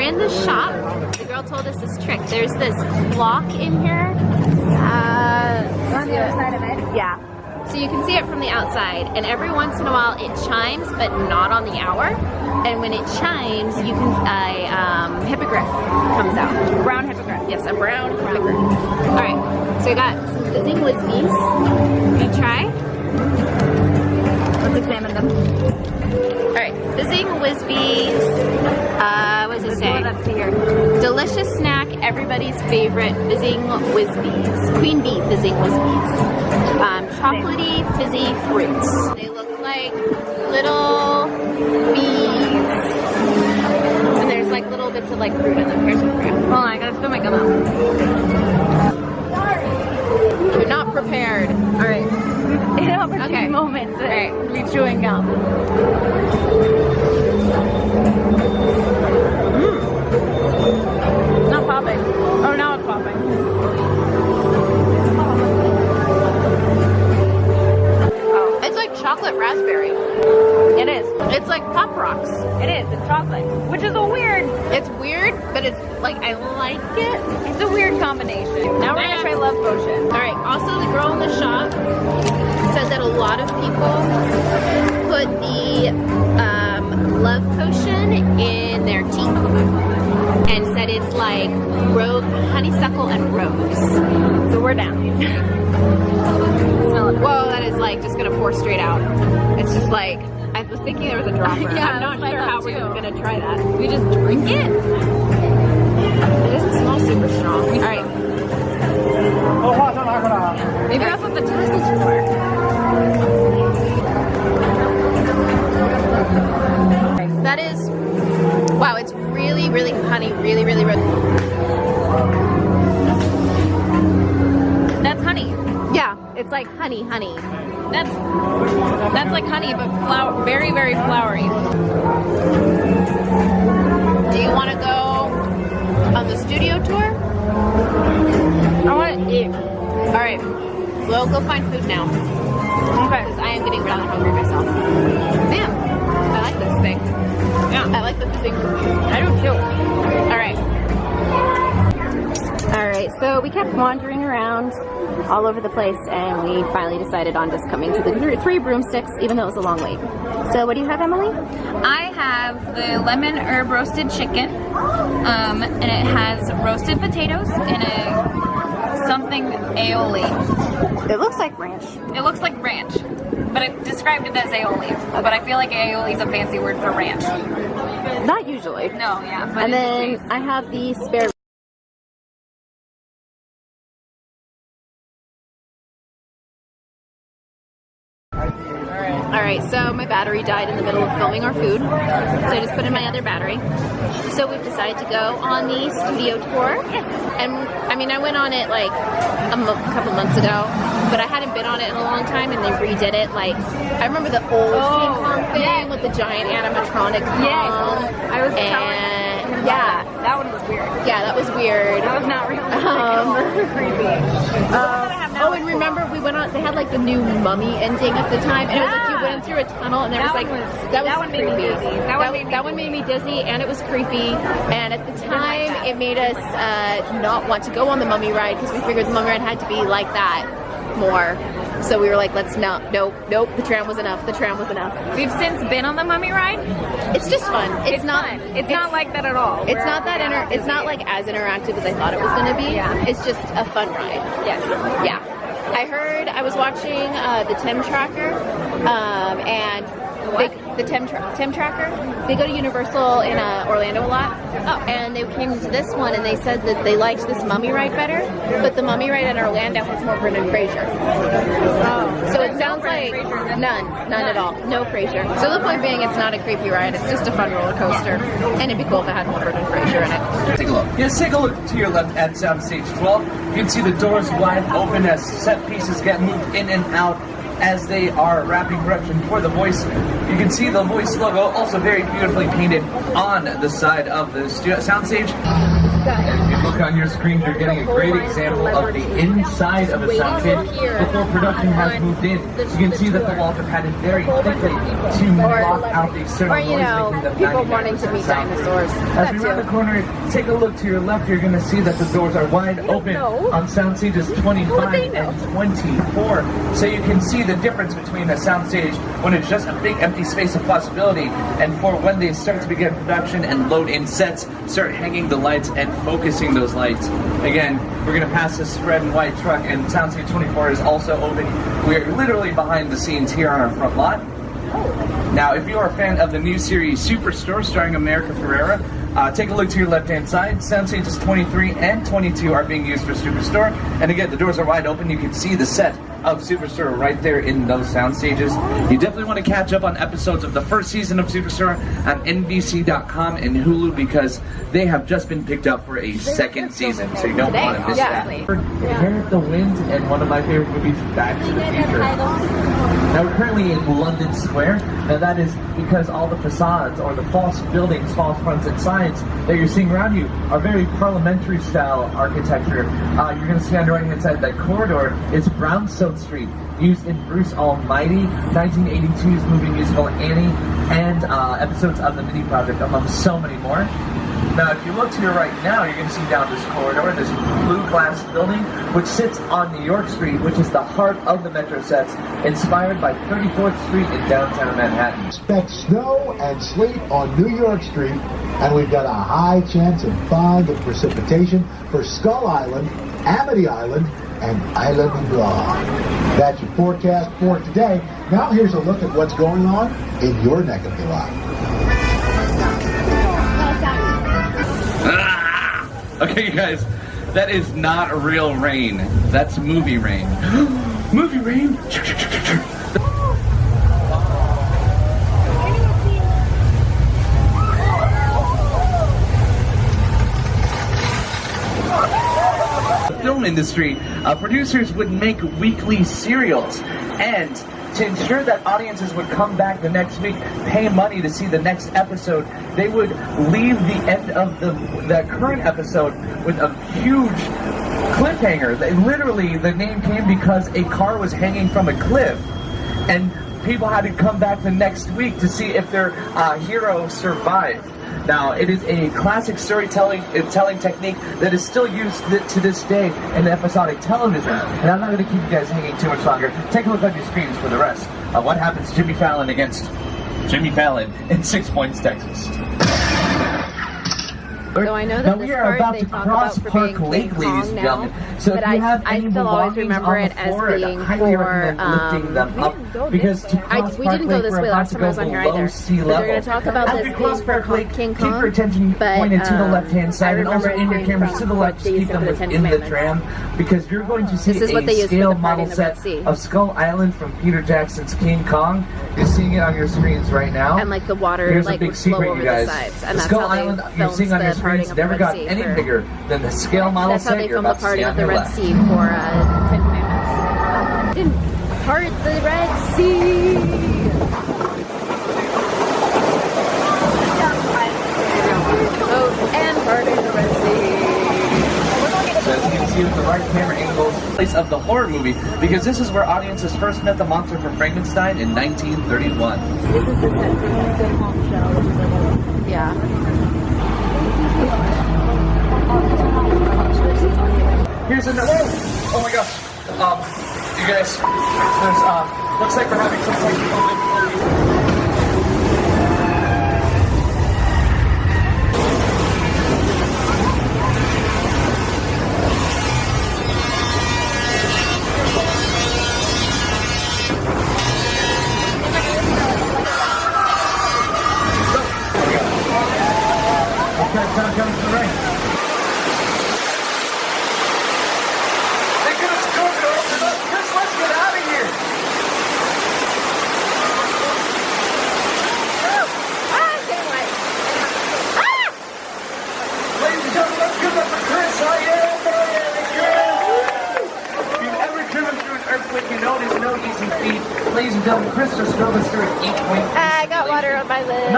in the shop. The girl told us this trick. There's this clock in here. On the other side of it? Yeah. So you can see it from the outside, and every once in a while it chimes, but not on the hour. And when it chimes, you can a hippogriff comes out. Brown hippogriff. Yes, a brown hippogriff. All right, so we got some fizzing whizbies. You try? Let's examine them. All right, fizzing whizbies. What does it say? Let's up to here. Delicious snack, everybody's favorite fizzing whizbies. Queen bee fizzing whizbies. Chocolatey fizzy fruits. They look like little bees. And there's like little bits of like fruit in them. Here's some fruit. Hold on, I gotta spit my gum out. You're not prepared. All right. Inopportune moment to be chewing gum. Not popping. Oh, now it's popping. Oh. It's like chocolate raspberry. It is. It's like Pop Rocks. It is. It's chocolate. Which is a weird. It's weird, but it's like, I like it. It's a weird combination. Now we're gonna try Love Potion. All right, also the girl in the shop said that a lot of people put the Love Potion in their tea. And said it's like honeysuckle and rose. So we're down. Smell it. Whoa, that is like just gonna pour straight out. It's just like, I was thinking there was a dropper. Yeah, I'm not sure how we're just gonna try that. We just drink it? It doesn't smell super strong. All right. Maybe that's what the test is for. That is, wow, it's really, really honey, really, really, really. That's honey. Yeah, it's like honey. That's like honey, but very, very flowery. Do you want to go on the studio tour? I want to eat. All right, we'll go find food now. Okay. Because I am getting rather hungry myself. Damn, I like this thing. Yeah. I like the thing. I do too. All right, so we kept wandering around all over the place, and we finally decided on just coming to the three broomsticks, even though it was a long wait. So what do you have, Emily? I have the lemon herb roasted chicken, and it has roasted potatoes and something aioli. It looks like ranch. It looks like ranch, but it described it as aioli. Okay. But I feel like aioli is a fancy word for ranch. Not usually. No, yeah. But and then I have the spare. All right, so my battery died in the middle of filming our food, so I just put in my other battery. So we've decided to go on the studio tour, and I mean, I went on it like a couple months ago, but I hadn't been on it in a long time, and they redid it. Like, I remember the old King Kong thing with the giant animatronic Kong. I was yeah, that one was weird. Yeah, that was weird. That was not real. Creepy. Oh, and remember we went on, they had like the new Mummy ending at the time, and it was like you went through a tunnel, and there was like, that one made me dizzy. That one made me dizzy, and it was creepy, and at the time it made us not want to go on the Mummy ride, because we figured the Mummy ride had to be like that more. So we were like, let's not, nope, the tram was enough, We've since been on the Mummy ride. It's just fun. It's not like that at all. It's not that it's not like as interactive as I thought it was going to be. Yeah. It's just a fun ride. Yes. Yeah. I was watching the Tim Tracker, and the Tim Tracker. They go to Universal in Orlando a lot. Oh. And they came to this one, and they said that they liked this Mummy ride better, but the Mummy ride in Orlando has more Brendan Fraser. Oh. So it sounds like none at all. No Fraser. So the point being, it's not a creepy ride. It's just a fun roller coaster, and it'd be cool if it had more Brendan Fraser in it. Take a look. Yes, take a look to your left at Soundstage 12. You can see the doors wide open as set pieces get moved in and out as they are wrapping production for The Voice. You can see The Voice logo also very beautifully painted on the side of the soundstage. look on your screens, you're getting a great example of the inside of a soundstage before production has moved in. You can see that the walls are padded very thickly to block out the external noise, making them people wanting to meet dinosaurs. As we round the corner, take a look to your left, you're going to see that the doors are wide open on sound stages 25 and 24. So you can see the difference between a soundstage when it's just a big empty space of possibility and for when they start to begin production and load in sets, start hanging the lights and focusing those lights. Again, we're going to pass this red and white truck, and soundstage 24 is also open. We're literally behind the scenes here on our front lot. Now, if you are a fan of the new series Superstore starring America Ferrera, take a look to your left-hand side. Soundstages 23 and 22 are being used for Superstore. And again, the doors are wide open. You can see the set of Superstore right there in those sound stages. You definitely want to catch up on episodes of the first season of Superstore on NBC.com and Hulu because they have just been picked up for a second season, so you don't want to miss that. Inherit the Wind and one of my favorite movies, Back to the Future. Now we're currently in London Square. Now that is because all the facades or the false buildings, false fronts and signs that you're seeing around you are very parliamentary style architecture. You're going to see on the right hand side that corridor is Brownstone Street, used in Bruce Almighty, 1982's movie musical Annie, and episodes of The Mini Project, among so many more. Now, if you look to your right now, you're going to see down this corridor, this blue glass building, which sits on New York Street, which is the heart of the Metro sets, inspired by 34th Street in downtown Manhattan. Expect snow and sleet on New York Street, and we've got a high chance of fog and precipitation for Skull Island, Amity Island, and Island of God. That's your forecast for today. Now here's a look at what's going on in your neck of the rock. Okay, you guys, that is not real rain. That's movie rain. Movie rain? Film industry, producers would make weekly serials, and to ensure that audiences would come back the next week, pay money to see the next episode, they would leave the end of the current episode with a huge cliffhanger. Literally, the name came because a car was hanging from a cliff, and people had to come back the next week to see if their hero survived. Now, it is a classic storytelling technique that is still used to this day in episodic television. And I'm not going to keep you guys hanging too much longer. Take a look on your screens for the rest of what happens to Jimmy Fallon against Jimmy Fallon in 6 Points, Texas. So I know that now this we are part about they to talk cross about for Park being Lake, King ladies Kong and now, gentlemen. So but if you have I any still always belongings remember on it the as floor, being I highly for, recommend lifting them up because to cross we Park didn't go Lake, this we're way about last to time I was go on here below either. sea But level. they're going to talk about As this we cross being for Park Lake, King keep your Kong, attention but pointed to the left-hand I side and also remember it aim your being cameras from to the what left to they keep used them for the Ten within the Commandments. tram because you're going to see This is what they a used for scale the model parting the Red set Sea. of Skull Island from Peter Jackson's King Kong. You're seeing it on your screens right now. And like the water Here's like a big would flow secret, over you guys. the sides, The and that's Skull how they Island you're filmed seeing on your the parting screens of the never Red got Sea. any bigger than the scale model That's how set they you're filmed the about to see parting on of the your Red left. Sea for Ten Commandments. Didn't part the Red Sea. Oh, and parting the Red Sea. So as you can see with the right camera angles, place of the horror movie, because this is where audiences first met the monster from Frankenstein in 1931. This is the set from the Home Show, which is like a... Yeah. Here's another. Oh my gosh. You guys, there's looks like we're having some technical difficulties. Okay, time comes the rain. They could have scored it open up. Chris, let's get out of here. I can't wait. Ladies and gentlemen, let's give it up for Chris. Oh yeah, Chris. If you've ever driven through an earthquake, you know it is no easy feat. Ladies and gentlemen, Chris just drove us through an 8-point. I got water on my lip.